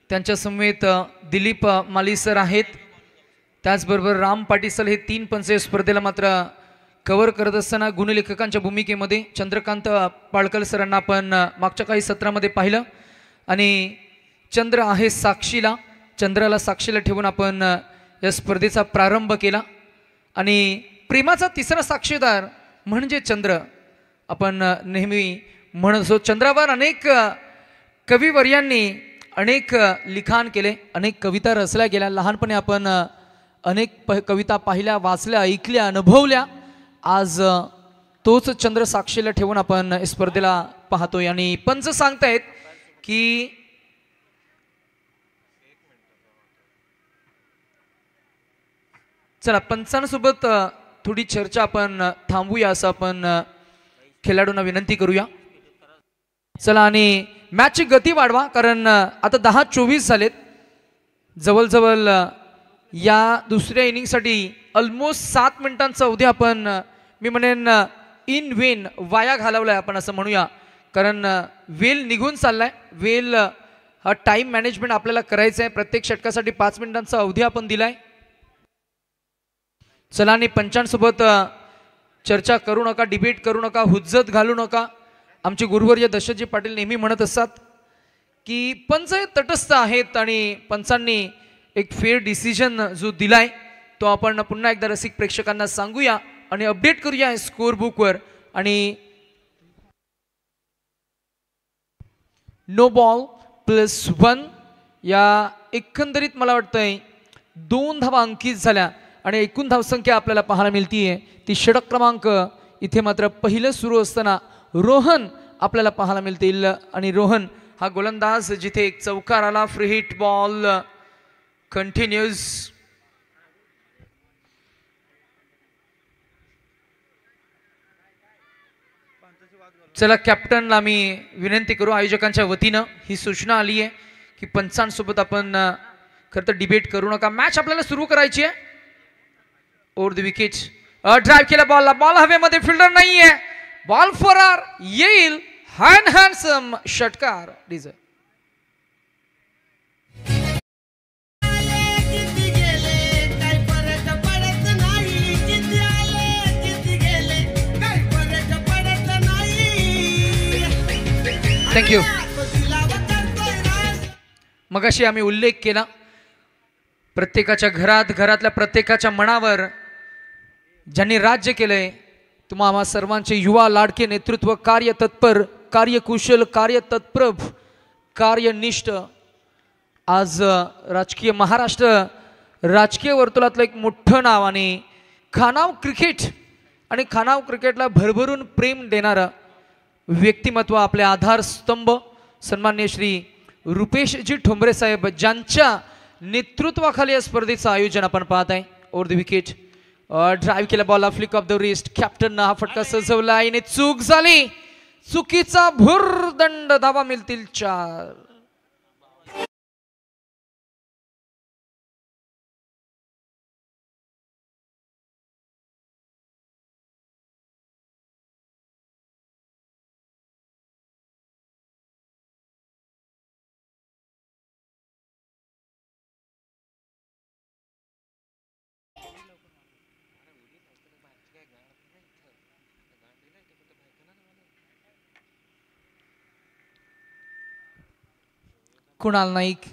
त्यांच्या समेत दिलीप माली सर आहेत. त्याचबरोबर राम पाटील सर. हे 3 पंच स्पर्धेला मात्र कव्हर करत असताना गुणलेखकांच्या भूमिकेमध्ये चंद्रकांत पाळकर सरांना आपण मागच्या काही सत्रामध्ये पाहिलं. आणि चंद्र आहे साक्षीला, चंद्राला साक्षीला ठेवून आपण या स्पर्धेचा प्रारंभ केला. आणि प्रेमाचा तिसरा साक्षीदार म्हणजे चंद्र, आपण नेहमी म्हणत असतो. चंद्रावर अनेक कविवर्यांनी अनेक लिखाण केले, अनेक कविता रचल्या गेल्या. लहानपणी आपण अनेक कविता पाहिल्या, वाचल्या, ऐकल्या, अनुभवल्या. आज तोच चंद्र साक्षीला ठेवून आपण स्पर्धेला पाहतोय. आणि पंच सांगतायत की चला पंचांसोबत थोडी चर्चा आपण थांबूया, असं आपण खेळाडूंना विनंती करूया. चला आणि मॅचची गती वाढवा, कारण आता 10:24 झालेत. जवळजवळ या दुसऱ्या इनिंगसाठी ऑलमोस्ट 7 मिनिटांचा अवधी आपण मी म्हणेन इन वेन वाया घालवलाय आपण असं म्हणूया, कारण वेल निघून चाललाय. वेल हा टाइम मॅनेजमेंट आपल्याला करायचं आहे. प्रत्येक षटकासाठी 5 मिनिटांचा अवधी आपण दिलाय. चला आणि पंचांसोबत चर्चा करू नका, डिबेट करू नका, हुज्जत घालू नका. आमचे गुरुवर्य दशरथजी पाटील नेहमी म्हणत असतात की पंच हे तटस्थ आहेत आणि पंचांनी एक फेअर डिसिजन जो दिलाय तो आपण पुन्हा एकदा रसिक प्रेक्षकांना सांगूया आणि अपडेट करूया स्कोर बुकवर. आणि नो बॉल +1 या एकंदरीत मला वाटतंय 2 धावा अंकित झाल्या आणि एकूण धावसंख्या आपल्याला पाहायला मिळतीये ती षटक क्रमांक. इथे मात्र पहिलं सुरू असताना रोहन आपल्याला पाहायला मिळतील आणि रोहन हा गोलंदाज जिथे एक चौकार आला. Free hit ball continues. चला कॅप्टनला मी विनंती करू, आयोजकांच्या वतीनं ही सूचना आली आहे की पंचांसोबत आपण खरं तर डिबेट करू नका. मॅच आपल्याला सुरू करायची आहे. ओव्हर द विकेट ड्राईव्ह केला बॉलला, बॉल हवेमध्ये, फिल्डर नाहीये, बॉल फरार येईल. हँडसम षटकार डिझर्व. थँक्यू. मगाशी आम्ही उल्लेख केला प्रत्येकाच्या घरातल्या प्रत्येकाच्या मनावर ज्यांनी राज्य केलंय तुम्हा आम्हा सर्वांचे युवा लाडके नेतृत्व, कार्य तत्पर, कार्यकुशल, कार्य तत्प्रभ, कार्यनिष्ठ. आज राजकीय महाराष्ट्र राजकीय वर्तुळातलं एक मोठं नाव आणि खानाव क्रिकेट आणि खानाव क्रिकेटला भरभरून प्रेम देणारं व्यक्तिमत्व, आपले आधारस्तंभ सन्मान्य श्री रुपेशजी ठोंबरे साहेब ज्यांच्या नेतृत्वाखाली या स्पर्धेचं आयोजन आपण पाहत आहे. ओव्हर द विकेट ड्राईव्ह केला बॉलला, flick off the wrist. Captain हा फटका सजवला आणि चूक झाली. चुकीचा भुर्दंड, धावा मिळतील 4. कुणाल नाईक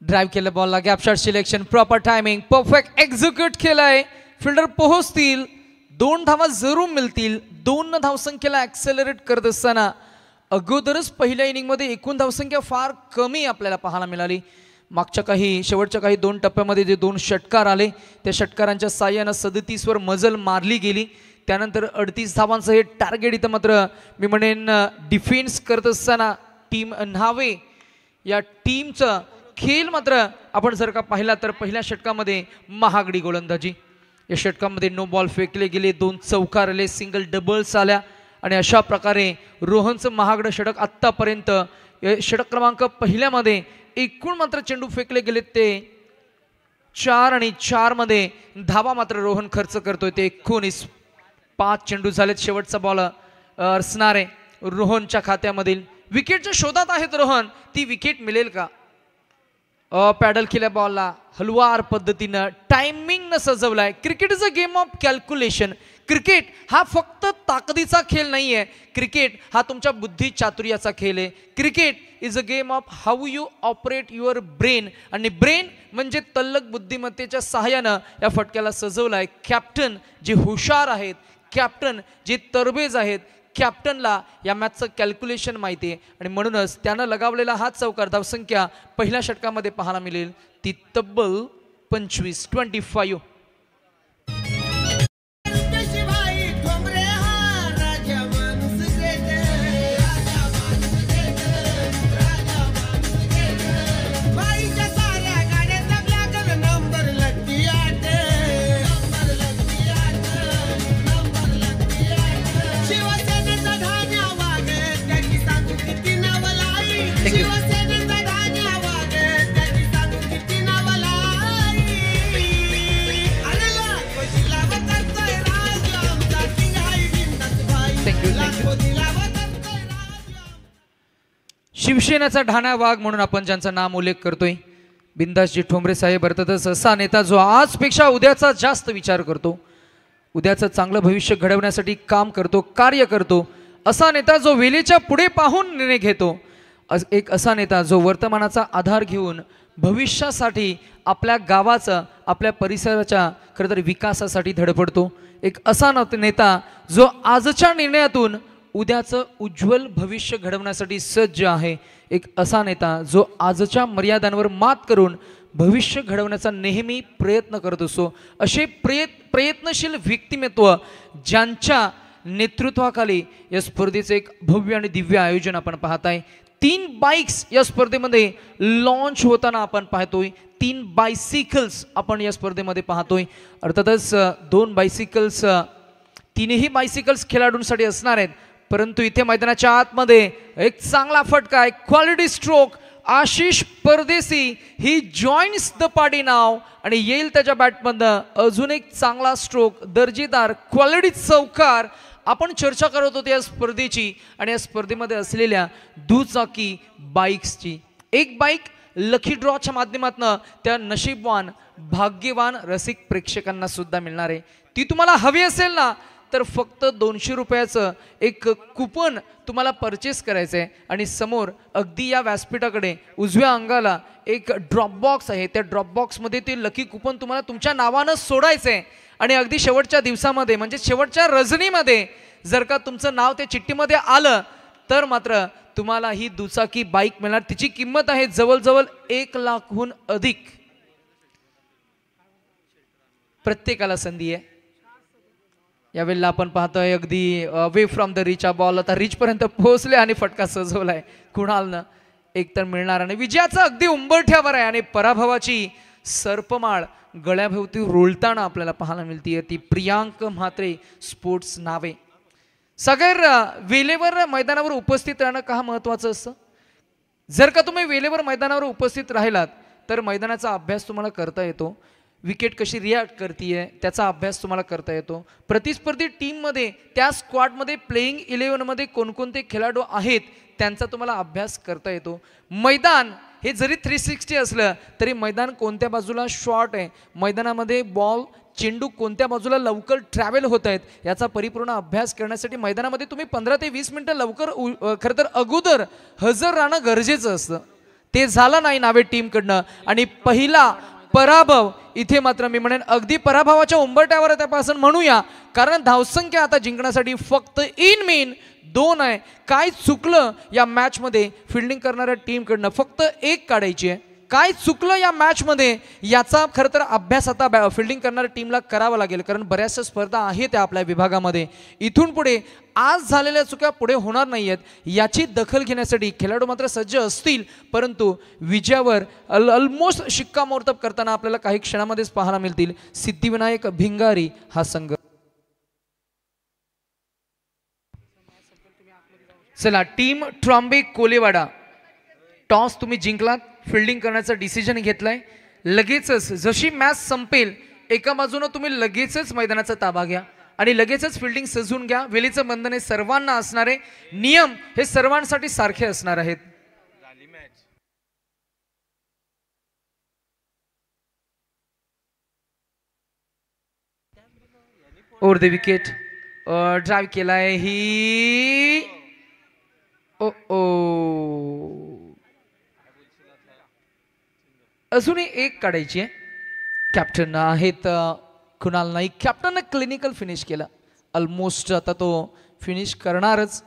ड्राईव्ह केलं बॉलला, gap shot selection, proper timing, perfect execute केलाय. फिल्डर पोहोचतील, 2 धावा जरूर मिळतील. 2 धावसंख्येला ऍक्सेलरेट करत असताना अगोदरच पहिल्या इनिंगमध्ये एकूण धावसंख्या फार कमी आपल्याला पाहायला मिळाली. शेवटच्या काही 2 टप्प्यामध्ये जे 2 षटकार आले त्या षटकारांच्या साह्यानं 37 वर मजल मारली गेली. त्यानंतर 38 धावांचं हे टार्गेट इथं मात्र मी म्हणेन डिफेन्स करत असताना टीम न्हावे या टीमचं खेळ मात्र आपण जर का पाहिला तर पहिल्या षटकामध्ये महागडी गोलंदाजी. या षटकामध्ये नो बॉल फेकले गेले, 2 चौकार आले, सिंगल डबल्स आल्या आणि अशा प्रकारे रोहनचं महागडं षटक आत्तापर्यंत षटक क्रमांक पहिल्यामध्ये एकूण मात्र चेंडू फेकले गेले ते 4 आणि 4 मध्ये धावा मात्र रोहन खर्च करतोय ते 19. 5 चेंडू झालेत. शेवटचा बॉल असणार आहे रोहनच्या खात्यामधील. विकेटच्या शोधात आहेत रोहन, ती विकेट मिळेल का? पॅडल केल्या बॉलला हलवार पद्धतीनं टायमिंगनं सजवलाय. Cricket is a game of calculation. Cricket हा फक्त ताकदीचा खेळ नाहीये, क्रिकेट हा तुमच्या बुद्धी चातुर्याचा खेळ आहे. Cricket is a game of how you operate your brain, आणि ब्रेन म्हणजे तल्लक बुद्धिमत्तेच्या सहाय्यानं या फटक्याला सजवलाय. कॅप्टन जे हुशार आहेत, कॅप्टन जे तरबेज आहेत, कॅप्टनला या मॅचचं कॅल्क्युलेशन माहिती आहे आणि म्हणूनच त्यानं लगावलेला हा चौकार धावसंख्या पहिल्या षटकामध्ये पाहायला मिळेल ती तब्बल 25. शिवसेनेचा ढाण्या वाघ म्हणून आपण ज्यांचं नाम उल्लेख करतोय, बिंदासजी ठोंबरे साहेब अर्थातच असा नेता जो आजपेक्षा उद्याचा जास्त विचार करतो, उद्याचं चांगलं भविष्य घडवण्यासाठी काम करतो, कार्य करतो, असा नेता जो वेळेच्या पुढे पाहून निर्णय घेतो, एक असा नेता जो वर्तमानाचा आधार घेऊन भविष्यासाठी आपल्या गावाचा, आपल्या परिसराच्या खरं तर विकासासाठी धडपडतो, एक असा नेता जो आजच्या निर्णयातून उद्याचं उज्ज्वल भविष्य घडवण्यासाठी सज्ज आहे, एक असा नेता जो आजच्या मर्यादांवर मात करून भविष्य घडवण्याचा नेहमी प्रयत्न करत असतो. असे प्रयत्नशील व्यक्तिमत्व ज्यांच्या नेतृत्वाखाली या स्पर्धेचे एक भव्य आणि दिव्य आयोजन आपण पाहत आहे. 3 बाईक्स या स्पर्धेमध्ये लॉन्च होताना आपण पाहतोय, 3 बायसिकल्स आपण या स्पर्धेमध्ये पाहतोय. अर्थातच 2 बायसिकल्स, तीनही बायसिकल्स खेळाडूंसाठी असणार आहेत, परंतु इथे मैदानाच्या आतमध्ये एक चांगला फटका आहे, quality stroke. Ashish Pardesi he joins the party नाव आणि येईल त्याच्या बॅटमधनं अजून एक चांगला स्ट्रोक, दर्जेदार क्वालिटी चौकार. आपण चर्चा करत होतो या स्पर्धेची आणि या स्पर्धेमध्ये असलेल्या दुचाकी बाईक्सची. एक बाईक लकी ड्रॉच्या माध्यमातून त्या नशीबवान भाग्यवान रसिक प्रेक्षकांना सुद्धा मिळणार आहे. ती तुम्हाला हवी असेल ना तर फक्त 200 रुपयाचं एक कुपन तुम्हाला परचेस करायचं आहे आणि समोर अगदी या व्यासपीठाकडे उजव्या अंगाला एक ड्रॉप बॉक्स आहे. त्या ड्रॉप बॉक्समध्ये ते लकी कुपन तुम्हाला तुमच्या नावानं सोडायचं आहे आणि अगदी शेवटच्या दिवसामध्ये म्हणजे शेवटच्या रजनीमध्ये जर का तुमचं नाव त्या चिठ्ठीमध्ये आलं तर मात्र तुम्हाला ही दुचाकी बाईक मिळणार. तिची किंमत आहे जवळजवळ 1 लाखहून अधिक. प्रत्येकाला संधी आहे. यावेळेला आपण पाहतोय अगदी away from the rich, ball आता रिच पर्यंत पोहोचले आणि फटका सजवलाय कुणालनं. एक तर मिळणार आणि विजयाचा अगदी उंबरठ्यावर आहे आणि पराभवाची सर्पमाळ गळ्याभोवती रोलताना आपल्याला पाहायला मिळते. ती प्रियांक म्हात्रे स्पोर्ट्स नावे. सगळ्या वेळेवर मैदानावर उपस्थित राहणं का महत्वाचं असतं? जर का तुम्ही वेळेवर मैदानावर उपस्थित राहिलात तर मैदानाचा अभ्यास तुम्हाला करता येतो, विकेट कशी रिॲक्ट करतीये त्याचा अभ्यास तुम्हाला करता येतो, प्रतिस्पर्धी टीममध्ये त्या स्क्वॉडमध्ये प्लेइंग 11मध्ये कोणकोणते खेळाडू आहेत त्यांचा तुम्हाला अभ्यास करता येतो. मैदान हे जरी 360 असलं तरी मैदान कोणत्या बाजूला शॉर्ट आहे, मैदानामध्ये बॉल चेंडू कोणत्या बाजूला लवकर ट्रॅव्हल होत आहेत याचा परिपूर्ण अभ्यास करण्यासाठी मैदानामध्ये तुम्ही 15 ते 20 मिनिटं लवकर खरं तर अगोदर हजर राहणं गरजेचं असतं. ते झालं नाही नावे टीमकडनं आणि पहिला पराभव इथे मात्र मी म्हणेन अगदी पराभवाच्या उंबरट्यावर त्यापासून म्हणूया, कारण धावसंख्या आता जिंकण्यासाठी फक्त इन मेन 2 आहे. काय चुकलं या मॅचमध्ये फिल्डिंग करणाऱ्या टीमकडनं? फक्त 1 काढायची आहे. काय चुकलं या मॅचमध्ये याचा खरं तर अभ्यास आता फिल्डिंग करणाऱ्या टीमला करावा लागेल, कारण बऱ्याचशा स्पर्धा आहेत त्या आपल्या विभागामध्ये. इथून पुढे आज झालेल्या चुका पुढे होणार नाही आहेत याची दखल घेण्यासाठी खेळाडू मात्र सज्ज असतील, परंतु विजयावर ऑलमोस्ट शिक्कामोर्तब करताना आपल्याला काही क्षणामध्येच पाहायला मिळतील सिद्धिविनायक भिंगारी हा संघ. चला, टीम ट्रॉम्बे कोलेवाडा, टॉस तुम्ही जिंकलात, फिल्डिंग करण्याचा डिसिजन घेतलाय. लगेचच जशी मॅच संपेल एका बाजूने तुम्ही लगेचच मैदानाचा ताबा घ्या आणि लगेचच फिल्डिंग सजवून घ्या. वेळेचं बंधन हे सर्वांना असणारे, नियम हे सर्वांसाठी सारखे असणार आहेत. ओव्हर द विकेट ड्राईव्ह केलाय ही. ओ अजूनही 1 काढायची आहे. कॅप्टन आहेत कुणाल नाईक. कॅप्टननं क्लिनिकल फिनिश केलं, ऑलमोस्ट आता तो फिनिश करणारच.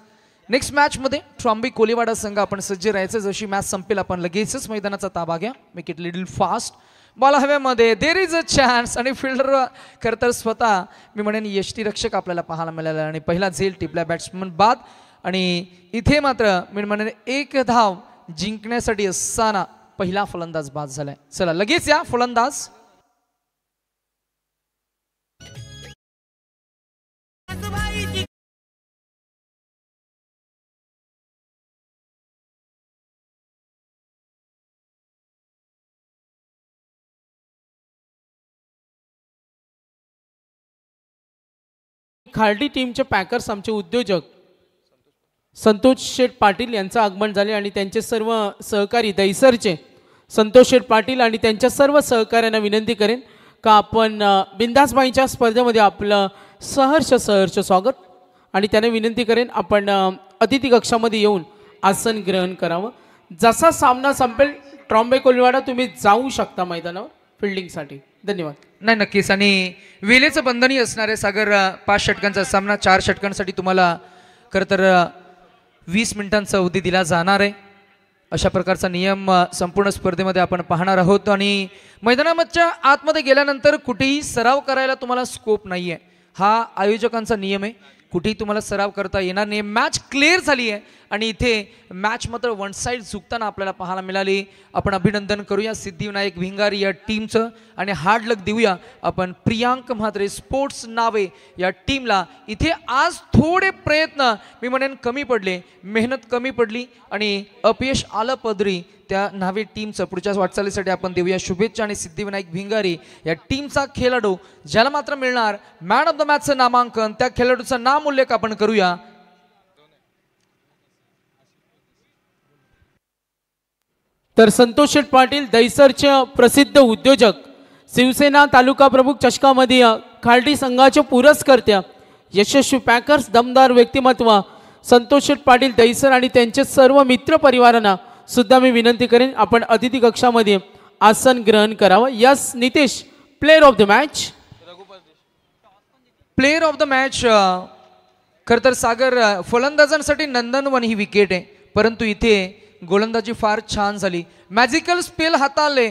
नेक्स्ट मॅचमध्ये ट्रॉम्बे कोलेवाडा संघ आपण सज्ज राहायचं. जशी मॅच संपेल आपण लगेचच मैदानाचा ताबा घ्या. Make it little fast. Ball हव्यामध्ये, देर इज अ चान्स आणि फिल्डर खरं तर स्वतः मी म्हणेन यष्टीरक्षक आपल्याला पाहायला मिळाला आणि पहिला झेल टिपला बॅट्समन बाद. आणि इथे मात्र मी म्हणेन 1 धाव जिंकण्यासाठी असताना पहिला फलंदाज बाद झालाय. चला लगेच या फलंदाज. खार्डी टीमचे पॅकर्स आमचे उद्योजक संतोष शेठ पाटील यांचं आगमन झाले आणि त्यांचे सर्व सहकारी दैसरचे संतोष शेठ पाटील आणि त्यांच्या सर्व सहकाऱ्यांना विनंती करेन का आपण बिंदासबाईंच्या स्पर्धेमध्ये आपलं सहर्ष स्वागत आणि त्याने विनंती करेन आपण अतिथी कक्षामध्ये येऊन आसन ग्रहण करावं. जसा सामना संपेल ट्रॉम्बे कोलिवाडा तुम्ही जाऊ शकता मैदानावर फिल्डिंगसाठी. धन्यवाद. नाही नक्कीच. आणि वेळेचं बंधनही असणार आहे सागर. 5 षटकांचा सामना 4 षटकांसाठी तुम्हाला खरं तर 20 मिनिटांचा अवधी दिला जाणार आहे. अशा प्रकारचा नियम संपूर्ण स्पर्धेमध्ये आपण पाहणार आहोत. आणि मैदानाच्या आतमध्ये गेल्यानंतर कुठेही सराव करायला तुम्हाला स्कोप नाही आहे. हा आयोजकांचा नियम आहे. कुठेही तुम्हाला सराव करता येणार नाही. मॅच क्लिअर झाली आहे आणि इथे मॅच मात्र वन साईड झुकताना आपल्याला पाहायला मिळाली. आपण अभिनंदन करूया सिद्धिविनायक भिंगारी या टीमचं आणि हार्ड लक देऊया आपण प्रियांक म्हात्रे स्पोर्ट्स नावे या टीमला. इथे आज थोडे प्रयत्न मी म्हणेन कमी पडले, मेहनत कमी पडली आणि अपयश आलं पदरी. त्या नावे टीमचं पुढच्या वाटचालीसाठी आपण देऊया शुभेच्छा. आणि सिद्धिविनायक भिंगारी या टीमचा खेळाडू ज्याला मात्र मिळणार मॅन ऑफ द मॅचचं नामांकन, त्या खेळाडूचं नाम उल्लेख आपण करूया. तर संतोष शेठ पाटील दैसरचे प्रसिद्ध उद्योजक, शिवसेना तालुका प्रमुख चषकामध्ये खालडी संघाचे पुरस्कर्त्या, यशस्वी पॅकर्स दमदार व्यक्तिमत्व संतोष शेठ पाटील दैसर आणि त्यांचे सर्व मित्र परिवारांना सुद्धा मी विनंती करेन आपण अतिथी कक्षामध्ये आसन ग्रहण करावं. Yes Nitesh, player of the match. Player of the match खरं तर सागर फलंदाजांसाठी नंदनवन ही विकेट आहे, परंतु इथे गोलंदाजी फार छान झाली. मॅजिकल स्पेल हाताळले